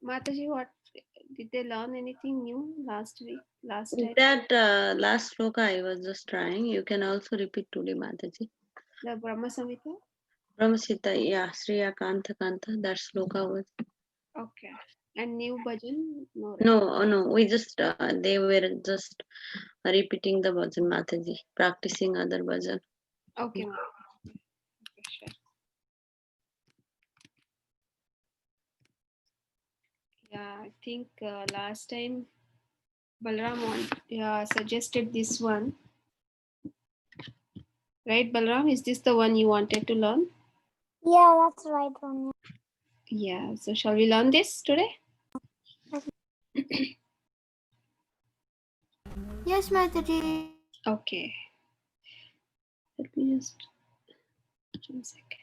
Mataji, what did they learn anything new last week? Last time? That last sloka I was just trying. You can also repeat today, Mataji. The Brahma Samhita? Brahmasita, yeah, Sriya Kanta Kanta, that sloka was. Okay. And new bhajan? No, right? No, we just, they were just repeating the bhajan, Mataji, practicing other bhajan. Okay, ma'am. Okay, sure. Yeah, I think last time Balram suggested this one. Right, Balram? Is this the one you wanted to learn? Yeah, that's right one. Yeah, so shall we learn this today? Yes, Mataji. Okay. Let me just 1 second.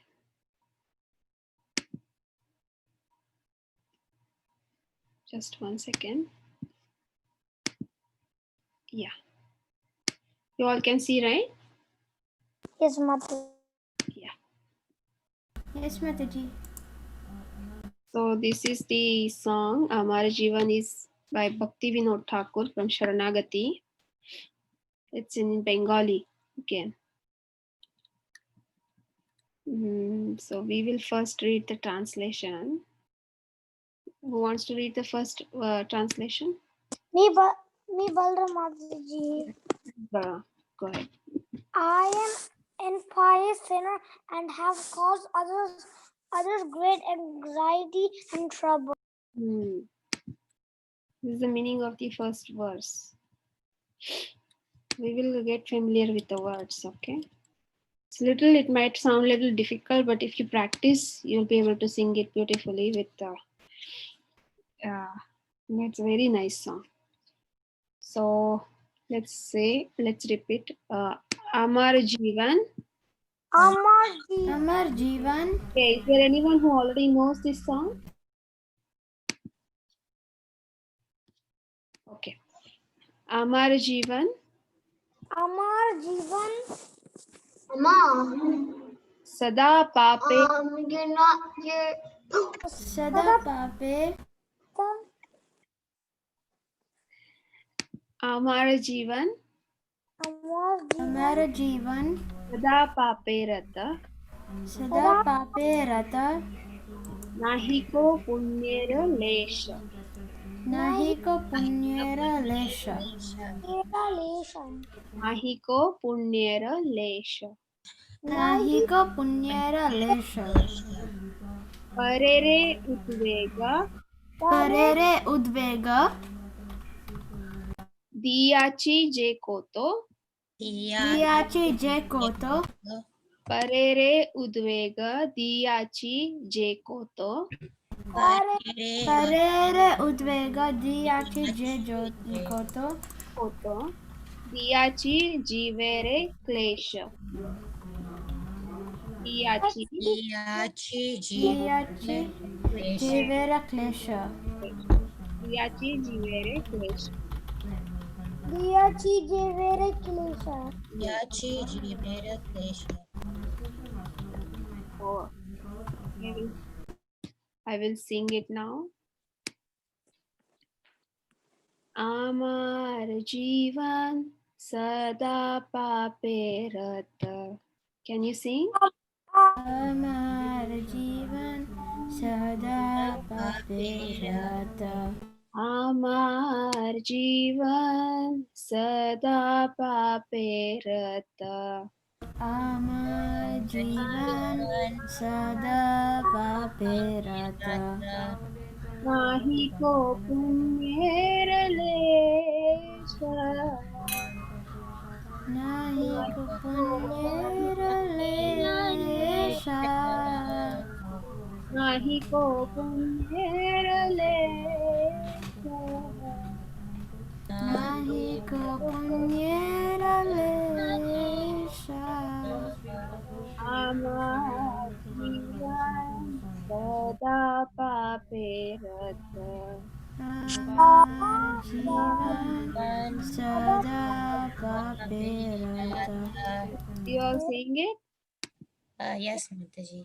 Just 1 second. Yeah. You all can see, right? Yes, Mataji. Yeah. Yes, Mataji. So this is the song Amar Jeevan is by Bhakti Vinod Thakur from Sharanagati. It's in Bengali again. So we will first read the translation. Who wants to read the first translation? Me Balram Mataji. Go ahead. I am impious sinner and have caused others great anxiety and trouble. This is the meaning of the first verse. We will get familiar with the words, okay? It might sound a little difficult, but if you practice, you'll be able to sing it beautifully with it's a very nice song. So let's repeat. Amar Jeevan. Amar Jeevan. Okay, is there anyone who already knows this song? Okay. Amar Jeevan. Amar Jeevan. Sada Pape. Sada Pape. Amar Jeevan. Amar Jeevan. Sada Pape Rata. Sada Pape Rata. Nahiko Punyera Lesha. Nahiko Punyera Lesha. Nahiko Punyera Lesha. Nahiko Punyera Lesha. Parere Udvega. Parere Udvega. Diyachi Je Koto. Diyachi Je Koto. Parere Udvega Diyachi Je Koto. Parere Udvega Diyachi Je Koto. Diyachi Jivere Klesha. Diyachi Jivera Klesha. Diyachi Jivere Klesha. Diyachi Jivere Klesha. Oh, I will sing it now. Amar Jeevan Sada Pape Rata. Can you sing? Amar Jeevan Sada Pape Rata. Amar Jeevan Sada Pape Rata. Amar Jeevan Sada Pape Rata. Nahiko Punyera Lesha. Nahiko Punyera Lesha. Nahiko Punyera Lesha. Nahiko Punyera Lesha. Amar Jeevan Sada Pape Rata. Amar Jeevan Sada Pape Rata. You all saying it? Yes, Mataji.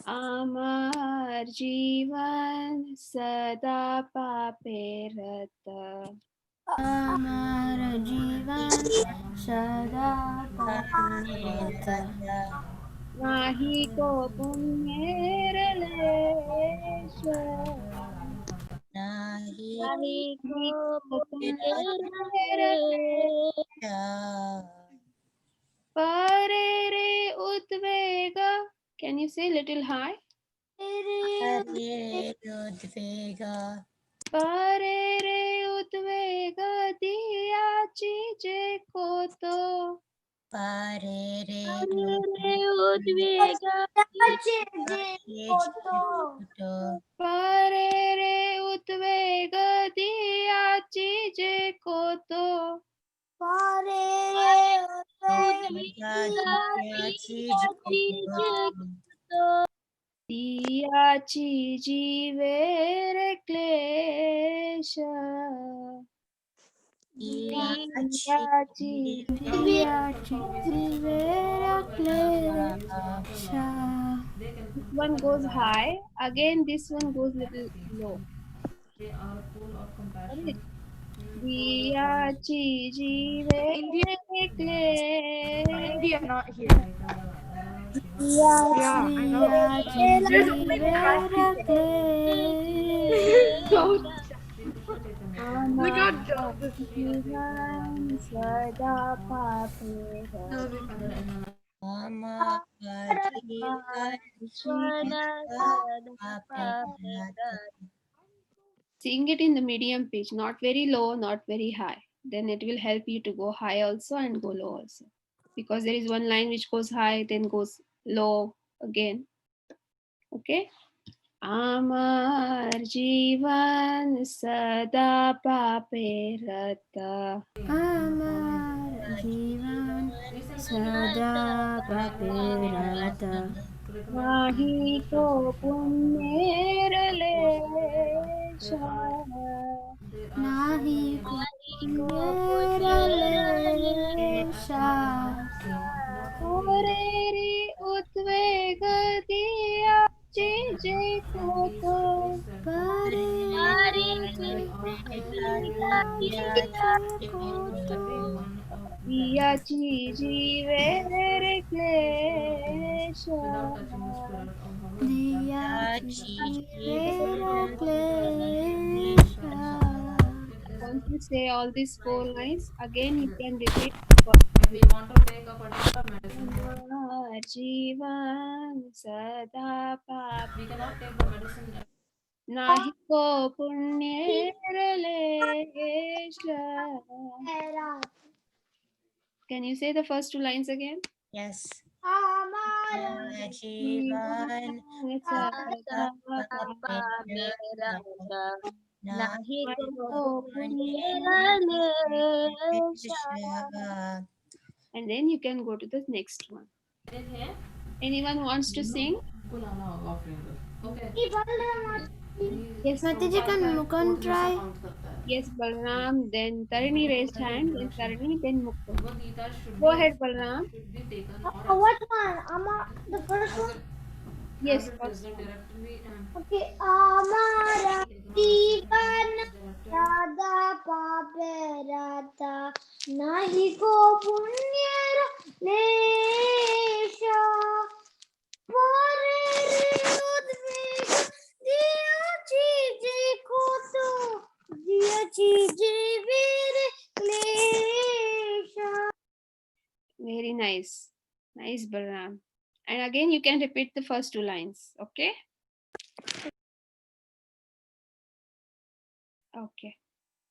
अमर जीवन सदा पापे रत अमर जीवन सदा पापेरत नाही को पुण्येर लेश नाही नाही नाही को को पुण्येर पुण्येर परे रे उद्वेग. Can you say little high? हरे उद्वेग परे रे उद्वेग दियाची जे कोतो पारे रे रे उद्वेग परे रे उद्वेग दियाची जे कोतो पारे दियाची जीवेर क्लेश दियाची जीवेर क्लेश. This one goes high. Again, this one goes little low. Correct? दियाची जीवेर क्लेश. India, not here. Yeah, I know. We got जीवन सदा पापे Sing it in the medium pitch, not very low, not very high. Then it will help you to go high also and go low also. Because there is one line which goes high, then goes low again. Okay? Amar जीवन सदा पापे रत अमर जीवन सदा पापेरत नाही को पुण्येर लेश नाही कुलेशा रे उद्वेग दियाची जे कोतो दियाची जीवेर क्लेश Once you say all these 4 lines, again you can repeat. We want to take a particular medicine. अमर जीवन सदा पाप We cannot take the medicine. नाही को पुण्येर लेश. Can you say the first 2 lines again? Yes. Amar जीवन सदा नाही को पुण्येर. And then you can go to the next one. Anyone wants to sing? Okay. Yes, Mataji, can try? yes, Balram. Then Tarini raised hand. Then Tarini. Then Mukund. Gita should Go be- ahead, Balram. should be taken or What one? The first one? Yes, as first. a directory and Okay. Amara जीवन directory. सदा पापेरत नाही को पुण्येर लेशा परे रे उद्वेग दियाची जे कोतो दियाची जीवेर क्लेशा. Very nice. Nice, Balram. And again, you can repeat the first 2 lines. Okay? Okay.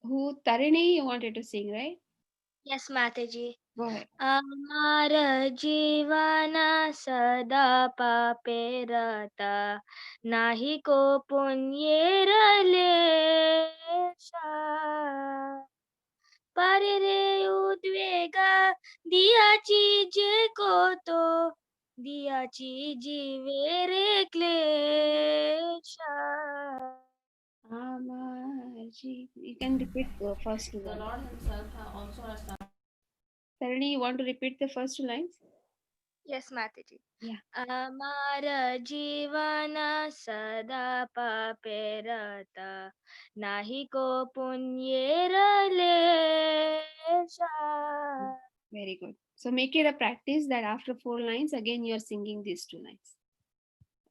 Who, Tarini, you wanted to sing, right? Yes, Mataji. Go ahead. अमर जीवन सदा पापेरत नाही को पुण्येर लेशा परे रे उद्वेग दियाची जे कोतो दियाची जीवे रे क्लेशा. You can repeat the first 2 The lines. Lord Himself also has done. Tarini, you want to repeat the first 2 lines? Yes, Mataji. Yeah. Amara jivana sada pape rata nahi ko punyera lesha. Very good. So make it a practice that after 4 lines, again you are singing these 2 lines.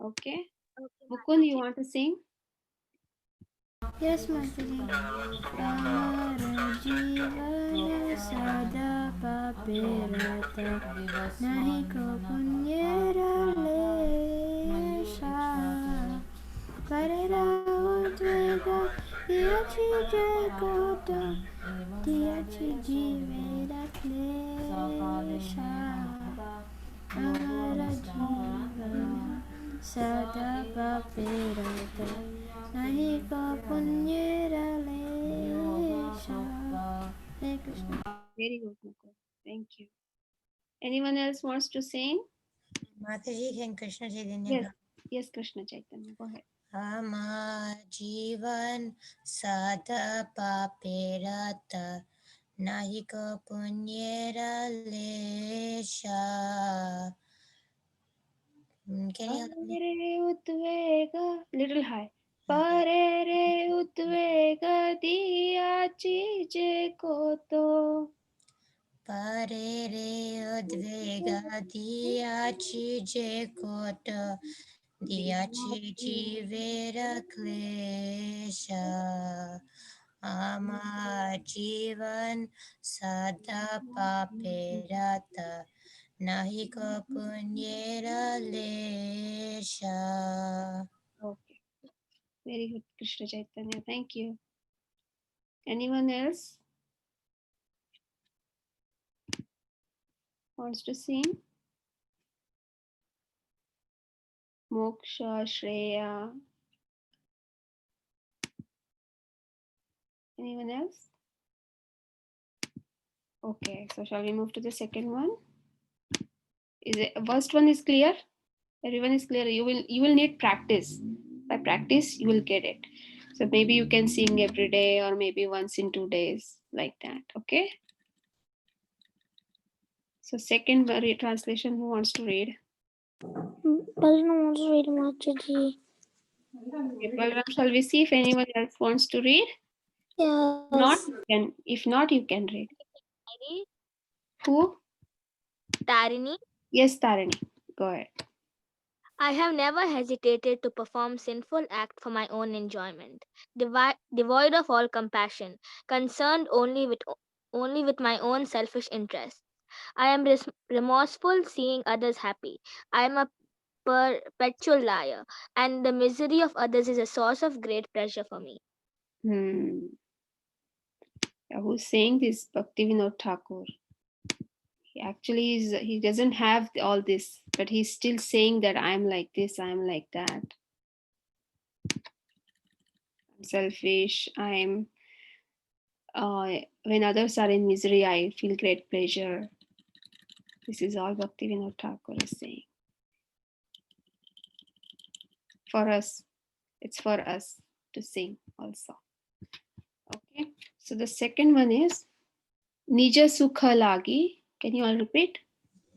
Okay. Okay, Mukund, you Mataji. want to sing? Yes, Mataji. Amara jivana sada papirata nahi ko punyera lesha parera utvega diachi jagoda diachi jivera klesha amara jivana sada papirata nahi ko punyera lesha. Hare Krishna. Very good, Mukund. Thank you. Anyone else wants to sing? Mataji, can Krishna Chaitanya Yes. Yes, Krishna Chaitanya. Go ahead. Ama Jivan Sada Paperata Nahiko Punyera Lesha. Can you help me? Parere utvega, little high. Parere utvega diachi je koto. Parere Udvega Diachi Jekota Diachi Jivera Klesha Ama Jivan Sada Paperata Nahiko Punyera Lesha. Okay. Very good, Krishna Chaitanya. Thank you. Anyone else wants to sing? Moksha, Shreya. Anyone else? Okay, so shall we move to the second one? Is it first one is clear? Everyone is clear. You will need practice. By practice, you will get it. So maybe you can sing every day or maybe once in 2 days, like that. Okay. So second translation, who wants to read? Balna wants to read Mataji. Okay, Balram, shall we see if anyone else wants to read? Yes. If not, you can read. Ready? Who? Tarini. Yes, Tarini. Go ahead. I have never hesitated to perform sinful act for my own enjoyment, devoid of all compassion, concerned only with my own selfish interests. I am remorseful seeing others happy. I am a perpetual liar, and the misery of others is a source of great pleasure for me. Yeah, who's saying this? Bhaktivinoda Thakur. He doesn't have all this, but he's still saying that I'm like this, I'm like that. I'm selfish. When others are in misery, I feel great pleasure. This is all Bhaktivinoda Thakur is saying. For us, it's for us to sing also. Okay, so the second one is Nija Sukha Lagi. Can you all repeat?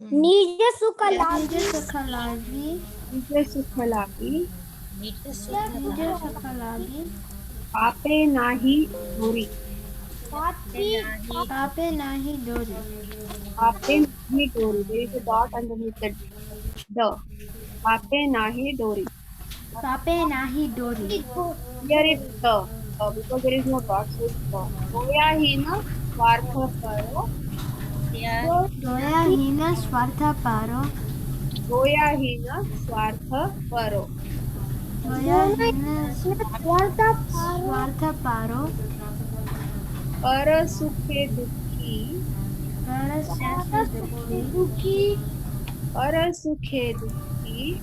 Nija Sukha Lagi. Nija Sukha Lagi. Nija Sukha Lagi. Nija Nija Sukha Lagi. Pape Nahi Dori. Pape nahi dori. Pape Nahi Dori. There is a dot underneath the. Pape Nahi Dori. Pape nahi dori. Here it's the. Because there is no dot, so it's the. Goya Hina Swartha Paro. Doya hina swartha paro. Goya Hina Swartha Paro. Doya hina swartha paro. Para Sukhe Dukhi. Para sukhe Para Sukhe Dukhi.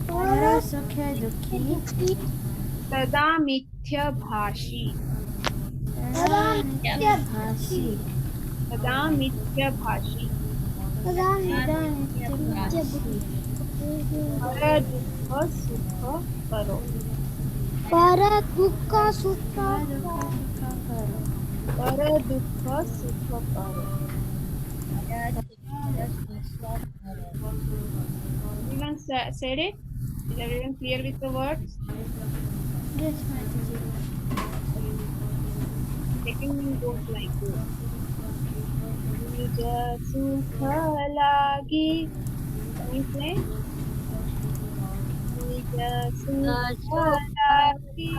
Para sukhe dukhi. Sada Mithya Bhashi. Sada nitya bhashi. Sada Mithya Bhashi. Sada nitya bhashi. Para Dukha Sukha Paro. Para Dukha Sukha Karo. Para Dukha Sukha Paro. Everyone said it? Is everyone clear with the words? Yes, Mataji. Second one goes like this. Nija sukha lagi. Can you say? Nija sukha lagi.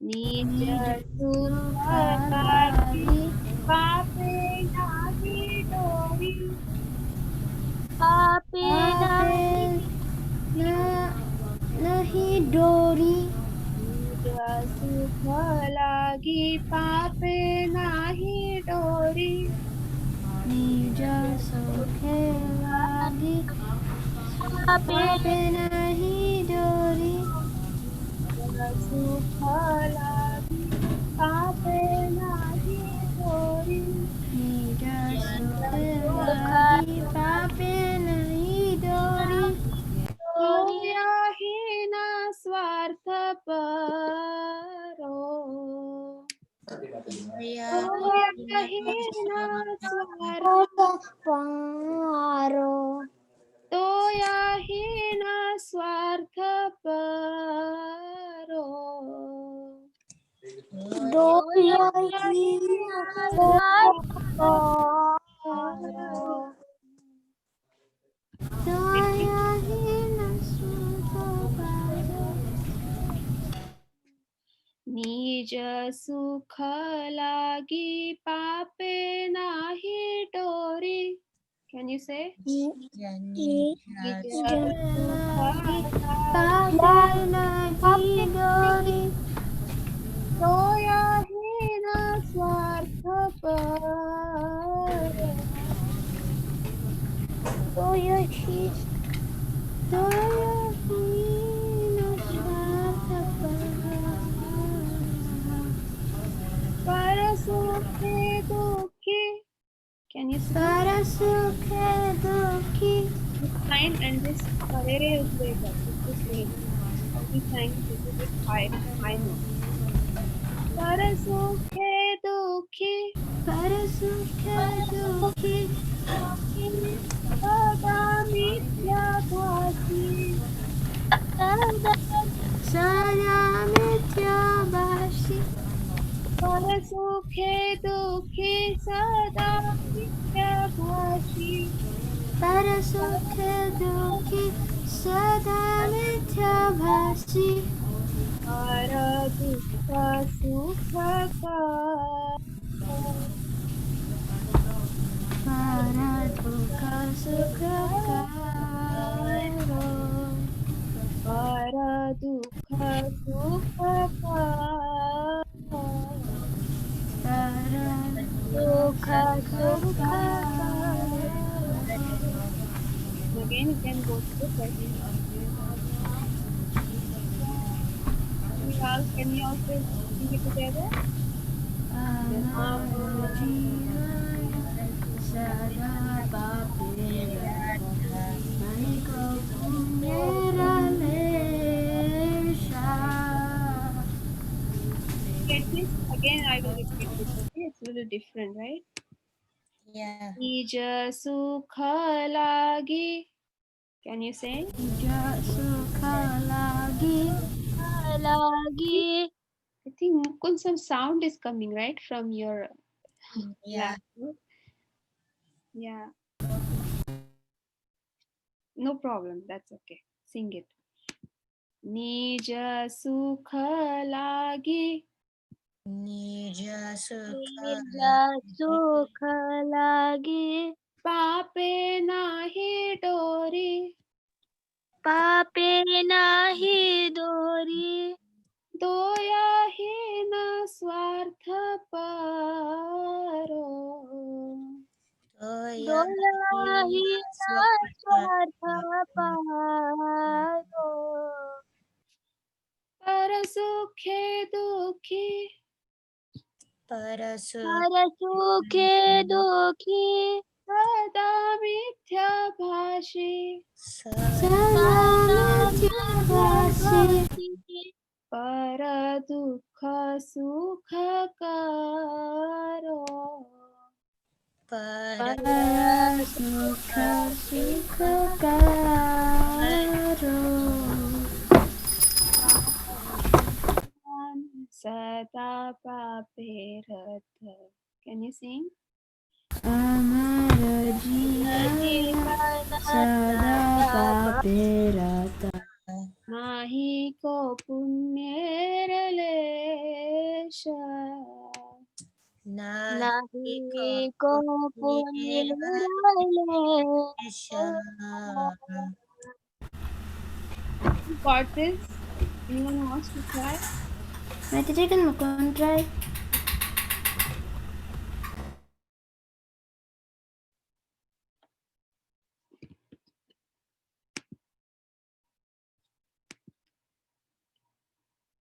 Nija sukha lagi. Pape nahi dori. Pape nahi dori. Nija sukha lagi. Pape nahi dori. Nija sukhe lagi. Pape nahi dori. Nija sukha lagi. Pape nahi dori. Nija sukhe lagi. Pape nahi dori. Soya hina swartha paro. Soya hina swartha Paro. Soya hina swartha paro. Doya Daya hina sukha Nija sukha lagi pape nahi dori. Can you say? Nija sukha Pape nahi dori. Soya hina swartha paro. Doya Daya hina swartha Parasukhe dukhi. Can you say? Para sukhe dukhi. This line and this parere udvega. This line. Every time this is with high note. Parasukhe dukhi. Para sukhe dukhi. Sada mithya bhasi. Sada mithya bhashi. Parasukhe dukhi sada mithya bhasi. Para sukhe dukhi. Sada mithya bhashi. Para dukha sukha ka. Para dukha sukha karo. Para dukha sukha ka. Para dukha sukha Again, you can go to the question. Can you also sing it together? Sada pape nahi ko punyera lesha. Get this? Again, I will repeat this. Okay, it's a little different, right? Yeah. Nija sukha lagi. Can you say? Nija sukha lagi. I think Mukund, some sound is coming, right, from your Yeah. laptop. Yeah. No problem. That's okay. Sing it. Nija sukha lagi. Nija sukha sukha lagi. Pape nahi dori. Pape nahi dori. Doya hina swartha paro. Doya Doya hina swartha paro. Parasukhe dukhi. Parasukhe dukhi. Sada mithya bhashi. Sada mithya bhashi. Para dukha sukha karo. Parasukha Sukhakaro Sada Paperata. Can you sing? Amara Jivana Sada Paperata Nahi ko punyeralesha. Nahi Nahi ko punyerale. Who got this? Anyone wants to try? Mataji, can Mukund try?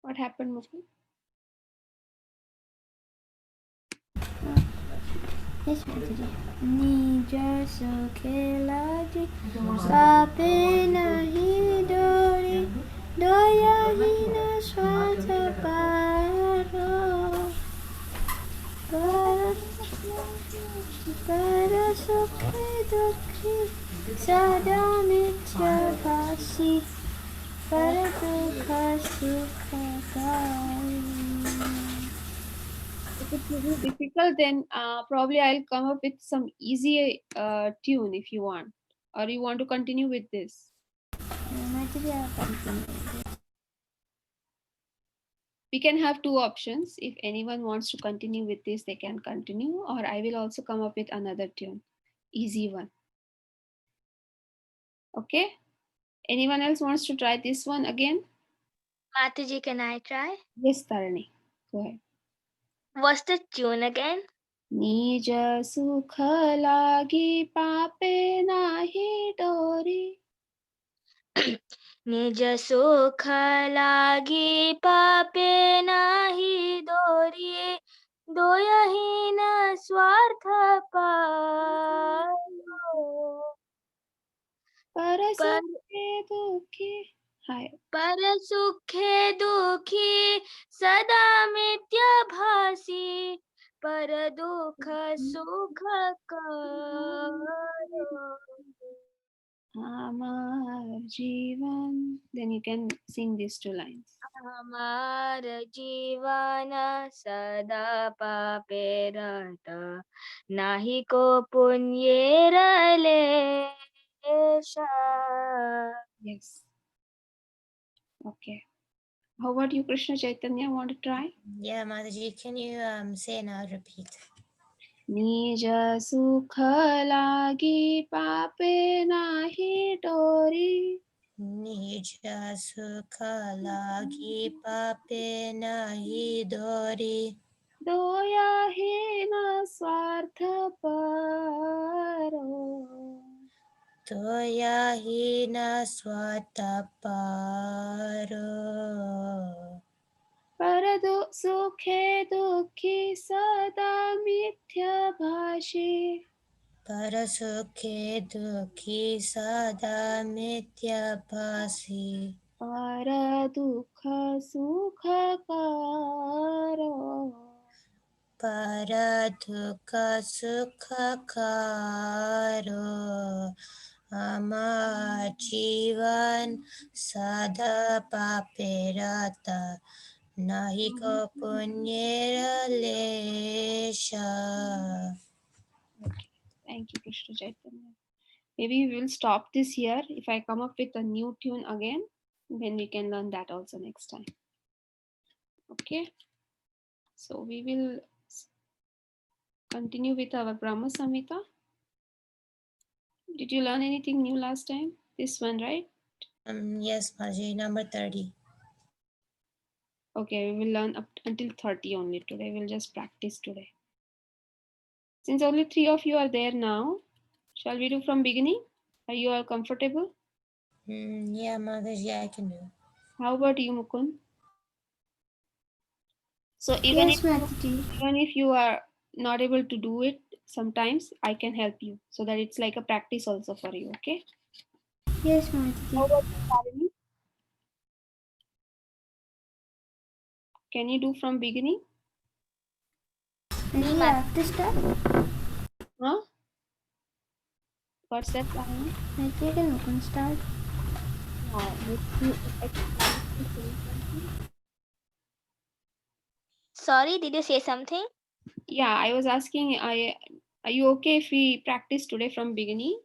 What happened, Mukund? Yes, Mataji. Nija sukhe lagi pape nahi dori doya hina swatha paro para sukhe dukhi sada mithya bhasi para dukha sukha kari. If it's a little difficult, then probably I'll come up with some easy tune if you want. Or you want to continue with this? Mataji, I'll continue. We can have two options. If anyone wants to continue with this, they can continue, or I will also come up with another tune, easy one. Okay? Anyone else wants to try this one again? Mataji, can I try? Yes, Tarani. Go ahead. What's the tune again? Nija sukha lagi pape nahi dori. निज सुख लागी पापे नाही दोरी दोयहीन स्वार्थ पालो पर पर सुखे दुखी. Hi. पर सुखे दुखी सदा मिथ्य भासी पर दुख सुख करो Amar Jivan. Then you can sing these two lines. हमार जीवन सदा पापे रहता नाही को पुण्य रलेशा. Yes. Okay. How about you, Krishna Chaitanya? Want to try? Yeah, Mataji, can you say and I'll repeat? Nija sukha lagi pape nahi dori. Nija sukha lagi pape nahi dori Doya hina swartha paro. toya hina swataparo Parado sukhe dukhi sada mithya bhashi. parasukhe dukhi sada mithya bhasi Para dukha sukha karo. paradukha sukhakaro Amar Jivan Sada Paperata Nahi ko punyera lesha. Thank you, Krishna Chaitanya. Maybe we will stop this here. If I come up with a new tune again, then we can learn that also next time. Okay. So we will continue with our Brahma Samhita. Did you learn anything new last time? This one, right? Yes, Maji, number 30. Okay, we will learn up until 30 only today. We'll just practice today. Since only 3 of you are there now, shall we do from beginning? Are you all comfortable? Yeah, Maji, I can do. How about you, Mukund? So even if you are not able to do it, sometimes I can help you so that it's like a practice also for you. Okay. Yes, How Mataji. about you, Shalini? Can you do from beginning? Maybe after start? Huh? What's that, Tarini? Maitri, can Mukund start? Sorry, did you say something? Yeah, I was asking, are you okay if we practice today from beginning?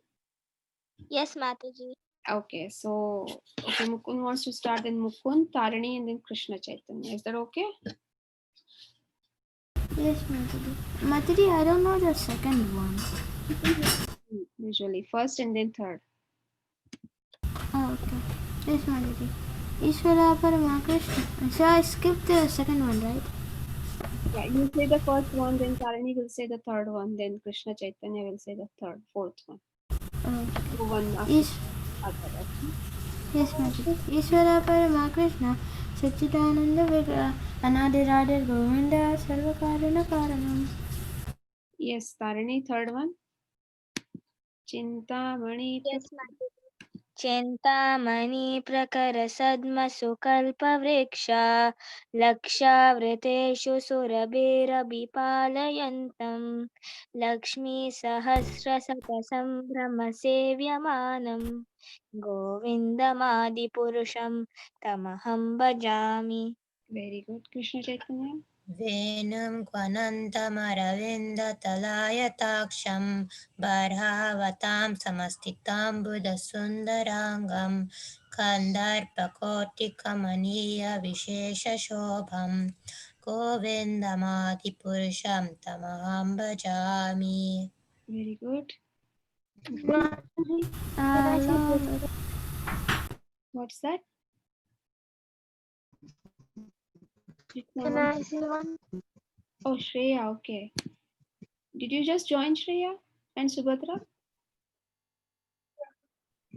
Yes, Mataji. Okay, so okay, Mukund wants to start, then Mukund, Tarini, and then Krishna Chaitanya. Is that okay? Yes, Maitri. Maitri, I don't know the second one. Usually first and then third. Oh, okay. Yes, Maitri. Ishvara Paramakrishna. So I skipped the second one, right? Yeah, you say the first one, then Tarini will say the third one, then Krishna Chaitanya will say the fourth one. Oh. So one after Ish- other. Okay? Yes, Maitri. Ishvara Paramakrishna. Satchidananda Vigra. Anadiradir Govinda Sarvakarana Karanam. Yes, Tarini, third one. Chintamani. Yes, Mataji. Chintamani प्रकरसद्मसुकल्पवृक्षा लक्षावृतेषु सुरभिरभिपालयन्तं लक्ष्मीसहस्रशतसम्भ्रमसेव्यमानं गोविन्दमादिपुरुषं तमहं भजामि. Very good. Krishna Chaitanya. वेणुं क्वनन्तमरविन्दतलायताक्षं बर्हावतां समस्थितां बुधसुन्दराङ्गं कन्दर्पकोटिकमनीयविशेषशोभं गोविन्दमादिपुरुषं तमहं भजामि. Very good. Lord. What's that? Can I say one? Oh, Shreya. Okay. Did you just join Shreya and Subhadra?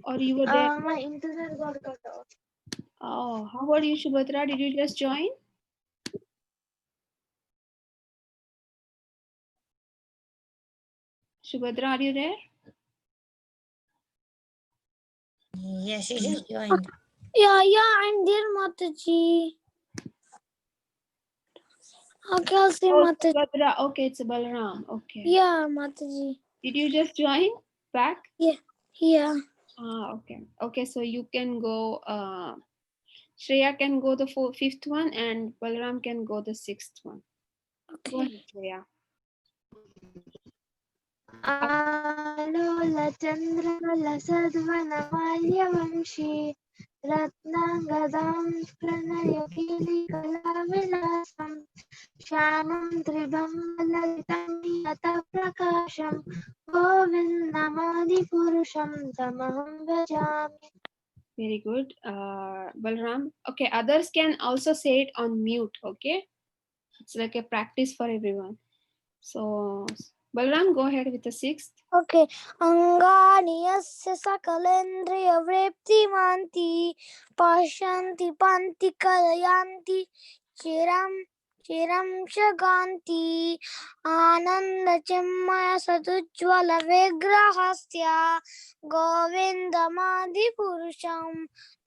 Or you were there? My internet got cut off. Oh, how about you, Subhadra? Did you just join? Subhadra, are you there? Yes, she just joined. Yeah, I'm there, Mataji. Okay, I'll say Oh, Mataji. Subhadra. Okay, it's Balaram. Okay. Yeah, Mataji. Did you just join back? Yeah. Ah, okay. Okay, so you can go. Shreya can go the fifth one, and Balaram can go the sixth one. Go Okay. ahead, Shreya. आलोलचन्द्रकलसद्वनमाल्यवंशी रत्नाङ्गदां प्रणयकेलिकलाविलासं श्यामं त्रिभङ्गललितं यतप्रकाशं गोविन्दमादिपुरुषं तमहं भजामि. Very good. Balaram. Okay, others can also say it on mute. Okay, it's like a practice for everyone. So, Balaram, go ahead with the sixth. Okay. Angani yasya sakalendriyavreptimanti pashanti panti kalayanti chiram shaganti ananda chimmaya sadujjvala vigrahasya govindamadi purusham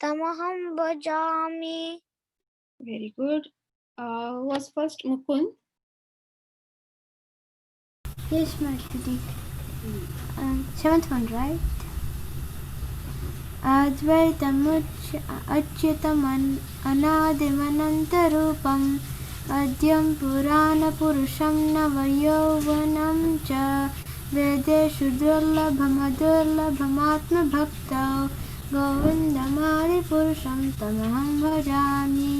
tamaham bhajami. Very good. Who was first? Mukund. Yes, Maitri. Seventh one, right? Advaitamachyutam anadimanantarupam adyam puranapurusham navayauvanam cha vedeshu durlabhamadurlabhamatmabhaktau govindamadipurusham tamaham bhajami.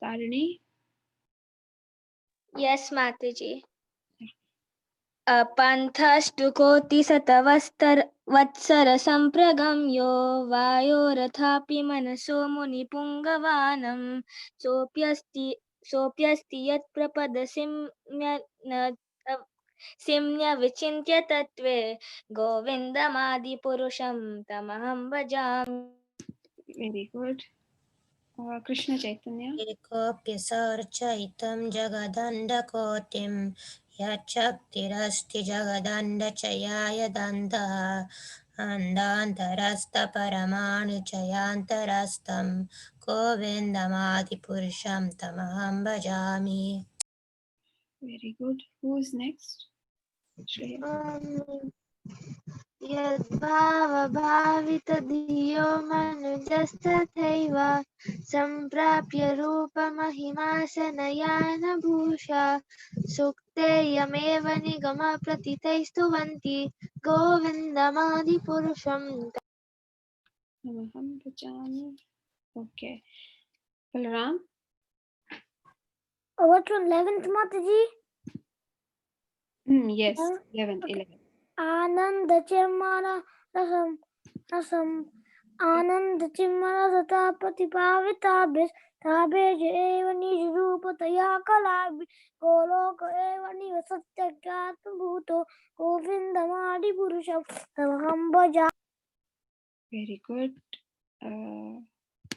Tarini. Yes, Mataji. पन्थस्तु कोटिशतवत्सरसम्प्रगम्यो वायोरथापि मनसो मुनिपुङ्गवानं सोऽप्यस्ति यत्प्रपदसिम्य विचिन्त्य तत्त्वे गोविन्दमादिपुरुषं तमहं भजामि. Very good. Krishna Chaitanya. एकोऽप्यसौर्चयितं जगदण्डकोटिं यच्छक्तिरस्ति जगदण्डचयाय दन्तः अण्डान्तरस्थपरमाणुचयान्तरस्थं गोविन्दमादिपुरुषं तमहं भजामि. Very good. Who's next? Shreya. यद्भावभावितधियो मनुजस्तथैव सम्प्राप्य रूपमहिमासनयान भूषा Sukte यमेव निगमप्रतितैस्तुवन्ति गोविन्दमादिपुरुषं Tamaham bhajami. Okay. Balaram. What to 11th Mataji? Yes. Huh? 11th. Okay. 11th. आनंद चिन्मय रसम रसम आनंद चिन्मय सता प्रतिपाविताभे एव निज रूपतया कलाभि गोलोक एव निवसत्यज्ञातभूतो गोविन्दमादिपुरुषं तमहं भजा. Very good.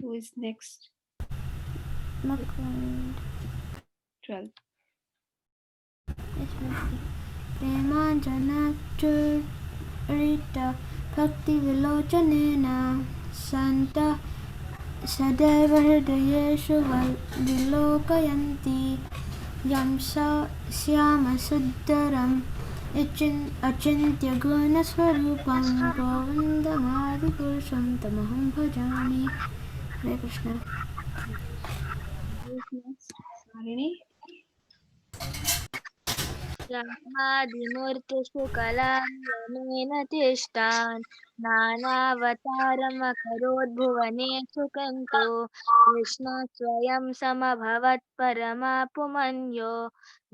Who is next? Mukund. 12th. Yes, Mataji. Premanjanaturita Bhakti Vilocanena Santa Sadaiva Hridayeshu Vilokayanti Yam Syama Suddaram Achintya Guna Swarupam Govindamadi Purusham Tamaham Bhajami. Hare Krishna. Who is next? Sarini. ब्रह्मादिमूर्तिषु कलायमेन तिष्ठान् नानावतारमकरोद्भुवनेषु कन्तु Krishna स्वयं समभवत् परमापुमन्यो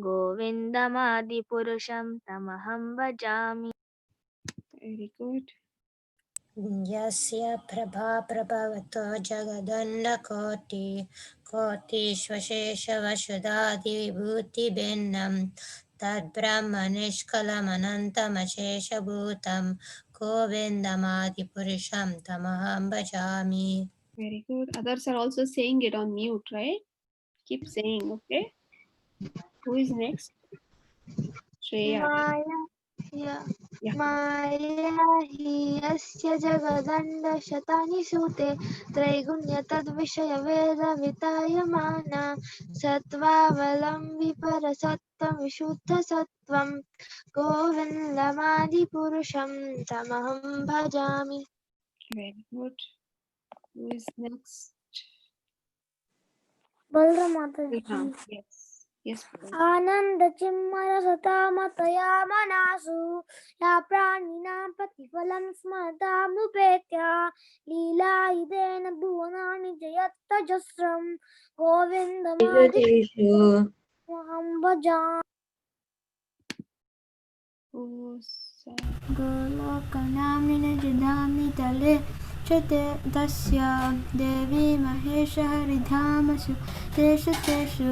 गोविन्दमादिपुरुषं तमहं भजामि. Very good. यस्य प्रभा प्रभवतो जगदण्डकोटिश्वशेषवशुधादिविभूतिभिन्नं तद्ब्रह्मनिष्कलमनन्तमशेषभूतं गोविन्दमादिपुरुषं तमहं भजामि. Very good. Others are also saying it on mute, right? Keep saying, okay? Who is next? Shreya. Yeah. माया हि यस्य जगदण्डशतानि सूते त्रैगुण्य तद्विषयवेदवितायमाना सत्त्वावलम्बि परसत्त्वं विशुद्धसत्त्वं गोविन्दमादिपुरुषं तमहं भजामि. Very good. Who is next? Balram Mataji. Balaram. Yes. Yes. Balaram. आनंद चिन्मय सता मतया मनासु या प्राणिनां प्रतिफलं स्मतामुपेत्य लीलायुधेन भुवनानि जयत्तजस्रं गोविन्दमादिपुरुषमहं भजामि. Who's गोलोकनाम्नि जदामि तले च तस्य देवी महेशहरिधामसु तेषु तेषु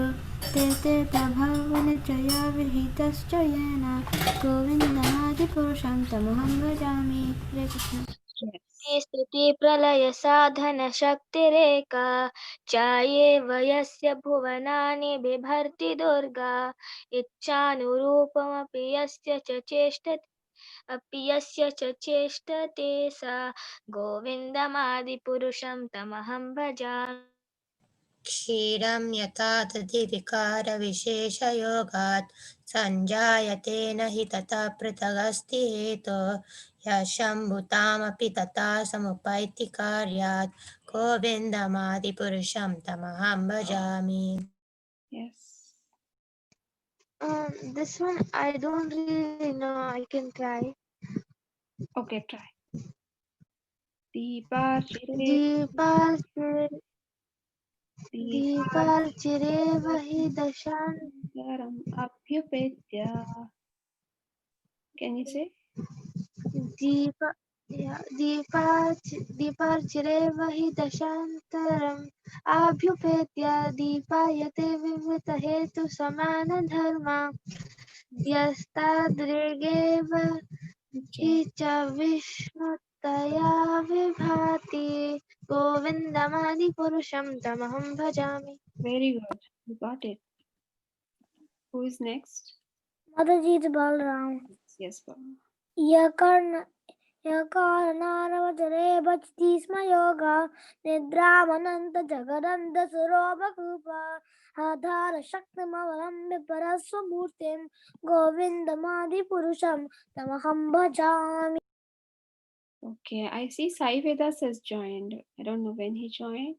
ते प्रभवनचया विहितश्च येन गोविन्दमादिपुरुषं तमहं भजामि. हरे कृष्ण. स्तुति प्रलय साधन शक्तिरेका चायेव यस्य भुवनानि बिभर्ति दुर्गा इच्छानुरूपमपि यस्य च चेष्टते सा गोविन्दमादिपुरुषं तमहं भजामि. क्षीरं यथा दधिविकारविशेषयोगात् सञ्जायते न हि तथा पृथगस्ति हेतो यः शम्भुतामपि तथा समुपैति कार्यात् गोविन्दमादिपुरुषं तमहं भजामि. Yes. This one I don't really know. I can try. Okay, try. Deeparchire दीपार्चिरेव हि दशान् Garam Abhyupetya. Can you say? दीपार्चिरेव हि दशान्तरम् आभ्युपेत्य दीपायते विवृतहेतु समानधर्मा यस्तादृगेव हि च विष्णुतया विभाति गोविन्दमादिपुरुषं तमहं भजामि. Very good. You got it. Who is next? Mataji is Balram. Yes, Balaram. यकारणारवचरे भजति स्म योगा निद्रामनन्त जगदन्त सुरोपकूपा आधार शक्तिमवलम्ब्य परस्वमूर्तिं गोविन्दमादिपुरुषं तमहं भजामि. Okay, I see Sai Vedas has joined. I don't know when he joined.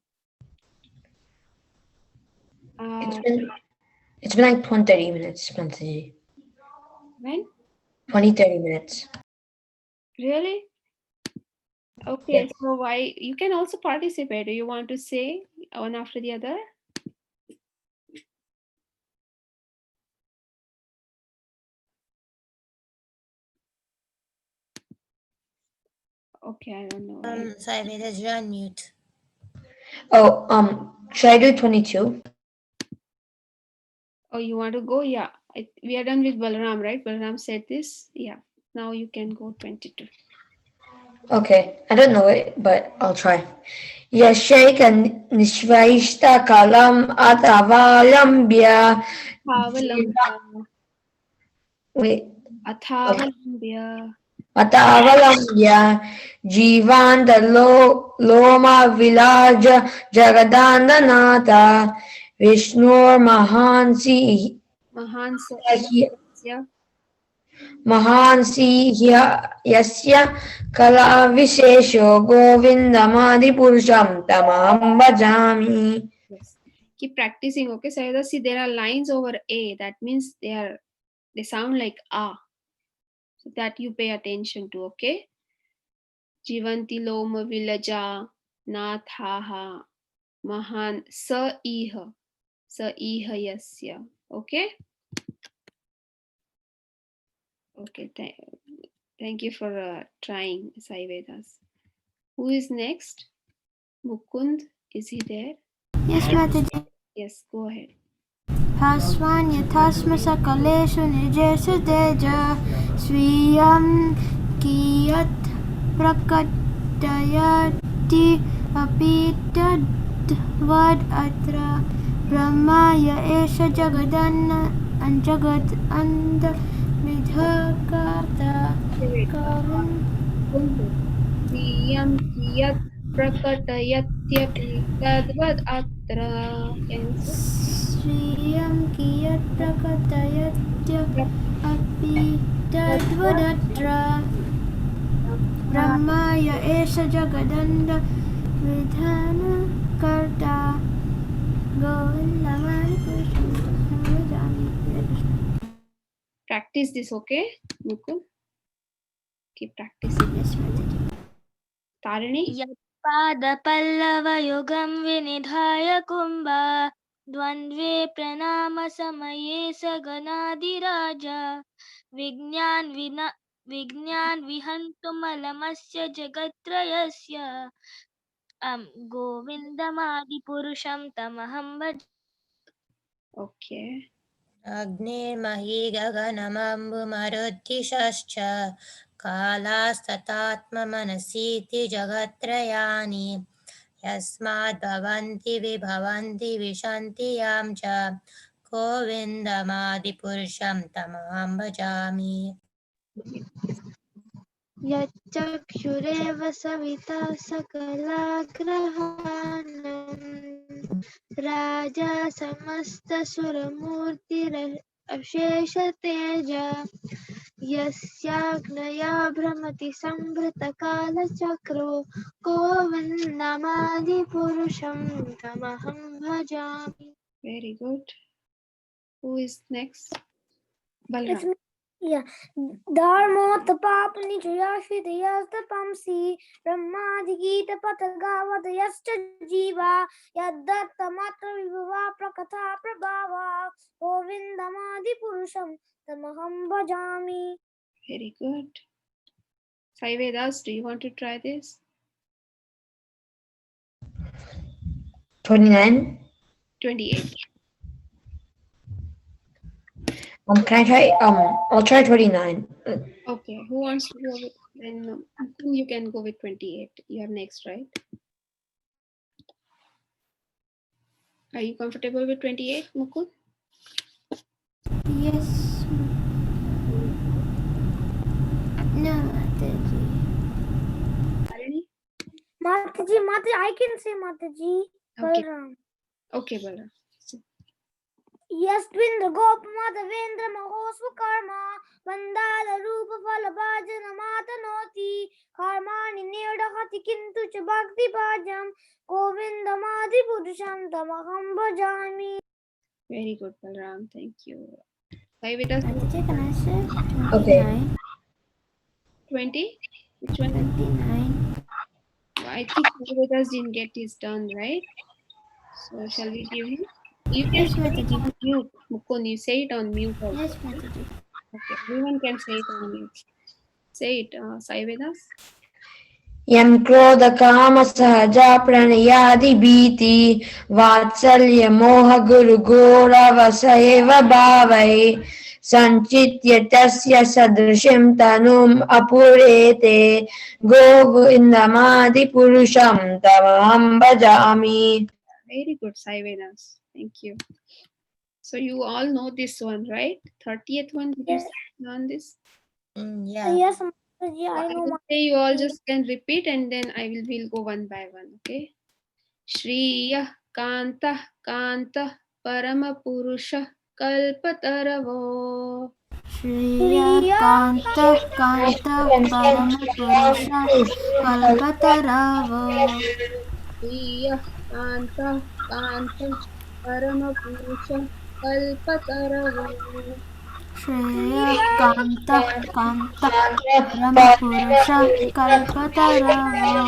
It's been like 20-30 minutes, Mataji. When? 20-30 minutes. Really? Okay, so why you can also participate. Do you want to say one after the other? Okay, I don't know. Sai Vedas, you're on mute. Oh, should I do 22? Oh, you want to go? Yeah. We are done with Balaram, right? Balaram said this. Yeah. Now you can go 22. Okay, I don't know it, but I'll try. Yasheka nishvaishta kalam atavalambya. Wait. Athavalambya. Atavalambya Jivanda Loma Vilaja Jagadandanata Vishnur Mahansi Yasya Kala Vishesho Govindamadi Purusham Tamaham Bhajami. Yes. Keep practicing, okay? So see, there are lines over A. That means they sound like A. So that you pay attention to, okay? Jivanti Loma Vilaja Nathaha Mahan Sa Iha Yasya. Okay? Okay, thank you for trying, Sai Vedas. Who is next? Mukund, is he there? Yes, Mataji. Yes, go ahead. Haswan yathasma sakaleshu nijeshu teja swiyam kiyat prakatayati apitadvad atra brahmaya esha jagadanna anjagad anda vidhakata Siyam kiyat prakatayatyapi tadvad atra. Sriyam kiyat prakatayatya api tadvadatra brahmaya esha jagadanda vidhana karta govindamani purusham bhajami. Practice this, okay, Mukund? Keep practicing. Yes, Mataji. Tarini? यत्पादपल्लवयुगं विनिधाय Kumbha द्वन्द्वे प्रणामसमये सगनादिराजा विज्ञान विहन्तुमलमस्य जगत्त्रयस्य गोविन्दमादिपुरुषं तमहं भज. Okay. अग्निर्मही गगनमम्बुमरुद्दिशश्च कालास्ततात्ममनसीति जगत्त्रयानि यस्माद्भवन्ति विभवन्ति विशन्ति यां च गोविन्दमादिपुरुषं तमहं भजामि. यच्चक्षुरेव सविता सकलाग्रहाणं राजा समस्तसुरमूर्तिरशेषतेज यस्याग्नया भ्रमति संभृतकालचक्रो गोविन्दमादिपुरुषं तमहं भजामि. Very good. Who is next? Balaram. Yeah. Dharmotapapani Jayashvidayastapamsi Brahmadhigita Patagavadayascha Jiva Yaddattamatra Vibhava Prakatha Prabhava Govindamadi Purusham Tamaham Bhajami. Very good. Sai Vedas, do you want to try this? 29. 28. Can I try? I'll try 29. Okay. Who wants to go with? Then you can go with 28. You are next, right? Are you comfortable with 28, Mukund? Yes. No, Mataji. Mataji, I can say Mataji. Okay. Balram. Okay, Balram. Yastvindra Gopama Devendra Mahosva Karma Vandala Rupa Falabhajana Matanoti Karmani Nirahati Kintu Cha Bhakti Bhajam Govindamadi Purusham Tamaham Bhajami. Very good, Balram. Thank you. Stay with us. Mataji, can I say Okay. 29? 20? Which one? 29. I think Vedas didn't get his turn, right? So shall we give him? You can Yes, say it Mataji. on mute. Mukund, you say it on mute also. Yes, Mataji. Okay, everyone can say it on mute. Say it, Sai Vedas. यं क्रोधकामसहजा प्रणयादिभीति वात्सल्यमोहगुरुगोरवसैव भावै सञ्चित्य तस्य सदृशीं तनुम् अपुरेते गोविन्दमादिपुरुषं तमहं भजामि. Very good, Sai Vedas. Thank you. So you all know this one, right? 30th one, did you learn this? Yeah. Yes, Mataji, I I know. will say you all just can repeat and then we'll go one by one, okay? Shriya Kanta Kanta Paramapurusha Kalpataravo. श्रियकान्त कान्त परमपुरुष कल्पतरवो Shriya Kanta Kanta Paramapurusha Kalpataravo. श्रेयकान्त कान्त परमपुरुष कल्पतरवो.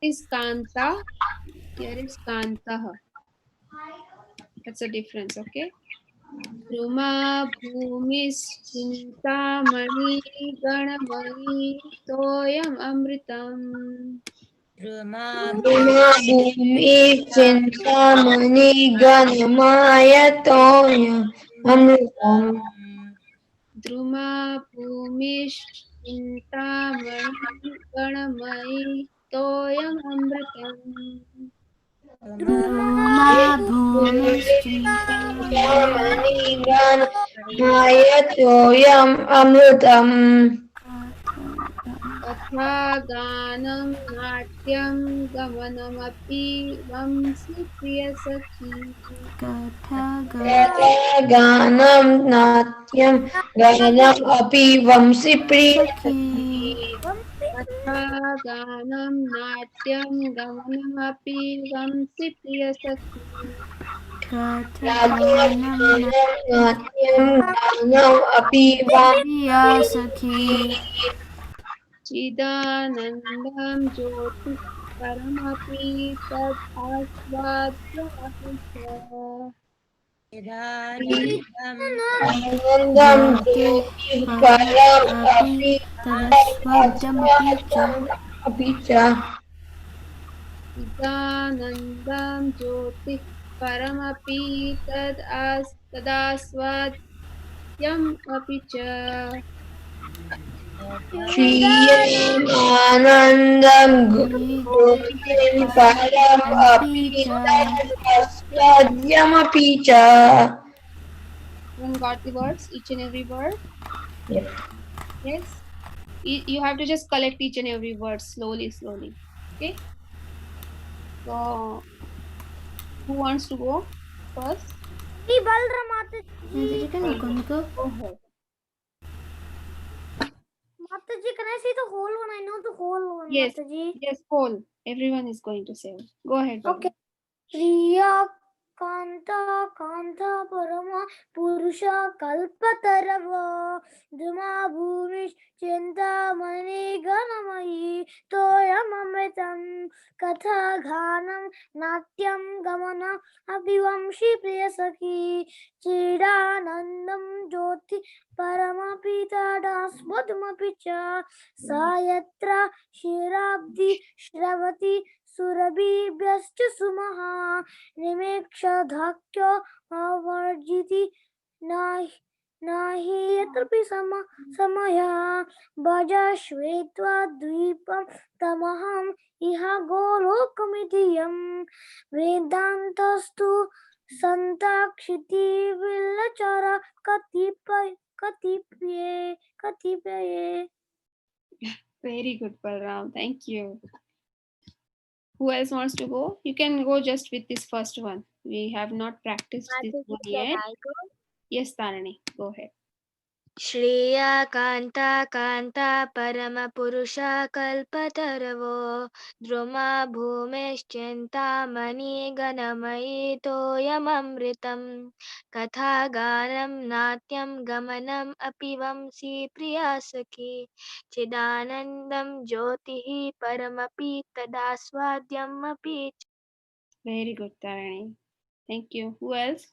Is Kanta, here is Kantaha. That's a difference, okay? Druma Bhumischintamani Ganamani Toyam Amritam. Druma भूमि चिन्तामणि गणमायतोऽयम् अमृतम् Druma Bhumischintamani Ganamani Toyam Amritam. द्रुमा भूमिश्चिन्तामणि गणमायतोऽयम् अमृतम् Katha Ganam Natyam Gamanamapi Vamsi Priya Sakhi. गानं नाट्यं गानम् अपि वंशि प्रिय Katha Ganam Natyam Gamanamapi Vamsi Priya Sakhi. नाट्यं गानम् अपि प्रिया सखी Chidanandam Jyoti Paramapi Tad Asvadhyamahita. आनन्दं ज्योतिः परम् अपि तदस्वाद्यमपि च अपि च Chidanandam Jyoti Paramapi Tadasvadyam api cha. श्रियम् आनन्दं ज्योतिः परम् अपि तदस्वाद्यमपि च. Everyone got the words, each and every word? Yep. Yes. You have to just collect each and every word slowly. Okay. So, who wants to go first? Me Balram Mataji. Mataji, can you go? Go ahead. Mataji, can I say the whole one? I know the whole one, Yes. Mataji. Yes, Paul. Everyone is going to say. Go ahead. Baba. Okay. Priya Kanta Kanta Parama Purusha Kalpatarava Duma Bhumish Chintamani Ganamayi Toyam Amritam Katha Ghanam Natyam Gamana Abhivamshi Priyasaki Chidanandam Jyoti Paramapita Dasmadmapicha Sayatra Shirabdi Shravati Surabhibhyascha Sumaha Nimeksha avarjiti nahi yatrapi samaya bhaja shvetva dvipam tamaham iha golokamitiyam vedantastu santakshiti villachara katipaye. Very good, Balram. Thank you. Who else wants to go? You can go just with this first one. We have not practiced this Mataji, one can yet. I go? Yes, Tarani, go ahead. Shreya कान्ता कान्ता परमपुरुषा कल्पतरवो द्रुमा भूमिश्चिन्तामणि गणमयि तोयममृतं कथागानं नाट्यं गमनम् अपि वंशी प्रिया सखी चिदानन्दं ज्योतिः परमपि तदास्वाद्यम् अपि च। Very good, Tarani. Thank you. Who else?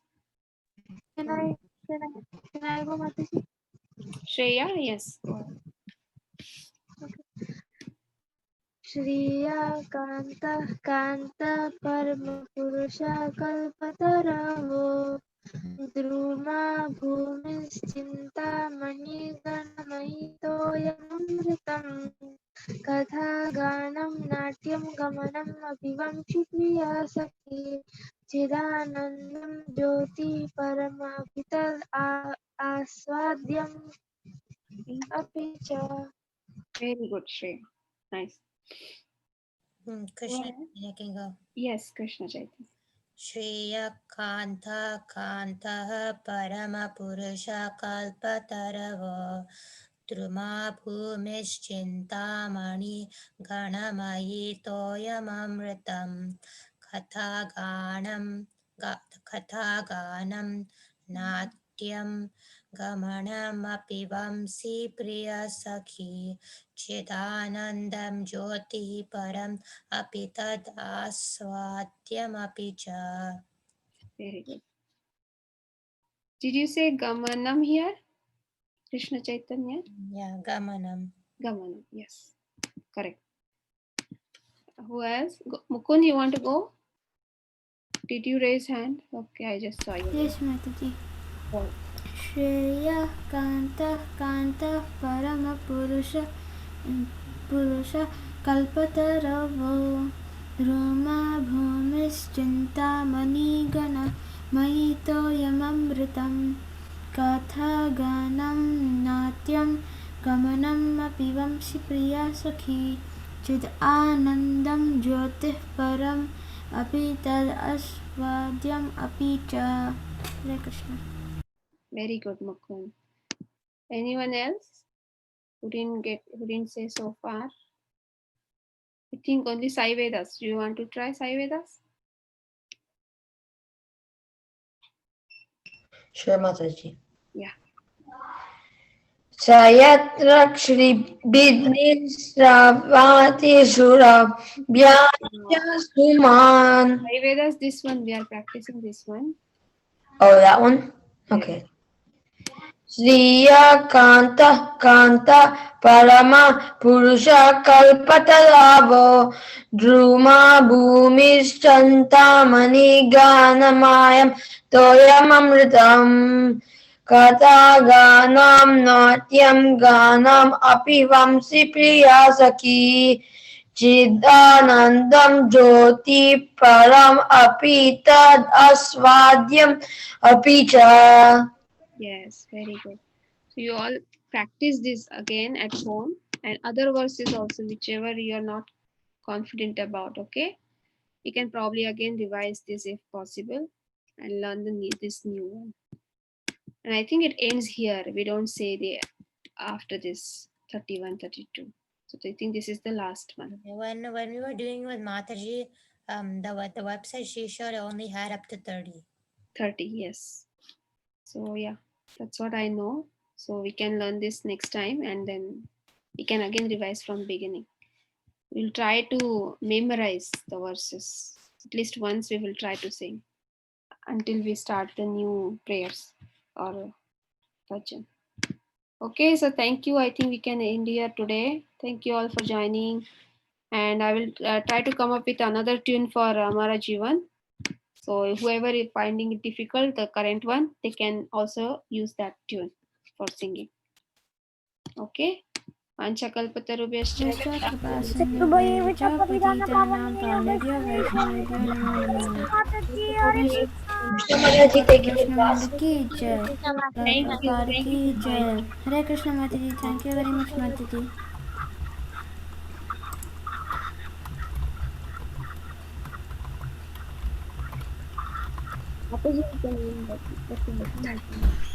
Can I go, Mataji? Shreya, yes. Go ahead. श्रिया कान्तः कान्तः परमपुरुषः कल्पतरवो द्रुमा भूमिश्चिन्तामणिगणमयितोऽयममृतं कथागानं नाट्यं गमनम् अपि वंशि प्रिया सखी चिदानन्दं ज्योति परमपि तद् आस्वाद्यम् अपि च। Very good, Shreya. Nice. Krishna, Well, I can go. yes, Krishna Chaitanya. श्रेयकान्ता कान्तः परमपुरुषः कल्पतरवो द्रुमा भूमिश्चिन्तामणि गणमयि तोयममृतं कथागानं नाट्यं गमनमपि वंशी प्रियसखी चिदानन्दं ज्योतिः परम् अपि तद् आस्वाद्यमपि च. Very good. Did you say Gamanam here? Krishna Chaitanya? Yeah, gamanam. Gamanam, yes. Correct. Who else? Mukund, you want to go? Did you raise hand? Okay, I just saw you. Yes, Mataji. Oh, श्रेयः कान्तः कान्तः परमपुरुषः पुरुषः कल्पतरवो द्रुमा भूमिश्चिन्तामणिगणमयि तोयममृतं कथागानं नाट्यं गमनम् अपि वंशि प्रिया सखी चिदानन्दं ज्योतिः परम् अपि तद् आस्वाद्यम् अपि च. Hare Krishna. very good, Mukund. Anyone else who didn't say so far? I think only Sai Vedas. Do you want to try Sai Vedas? Sure, Mataji. Yeah. Sayatra Shri Bidnisravati Sura Suman. Sai Vedas, this one, we are practicing this one. Oh, that one? Okay. Sriya Kanta Kanta Parama Purusha Kalpatalavo Druma Bhumischantamani Ganamayam Toyamamritam Kathaganam Natyam Ganam Api Vamsi Priyasaki Chidanandam Jyoti Param Api Tad Asvadyam Api Cha. Yes, very good. So you all practice this again at home and other verses also, whichever you are not confident about, okay? You can probably again revise this if possible and learn this new one. And I think it ends here. We don't say the after this 31, 32. So I think this is the last one. When we were doing with Mataji, the website she showed only had up to 30. 30, yes. So yeah, that's what I know. So we can learn this next time and then we can again revise from beginning. We'll try to memorize the verses. At least once we will try to sing until we start the new prayers or bhajan. Okay, so thank you. I think we can end here today. Thank you all for joining. And I will try to come up with another tune for Amara Jivan. So whoever is finding it difficult, the current one, they can also use that tune for singing. Okay. Anchakalpatarubhyascha Mataji, take it. Hare Krishna Mataji. Thank you very much, Mataji. Mataji, you can end that.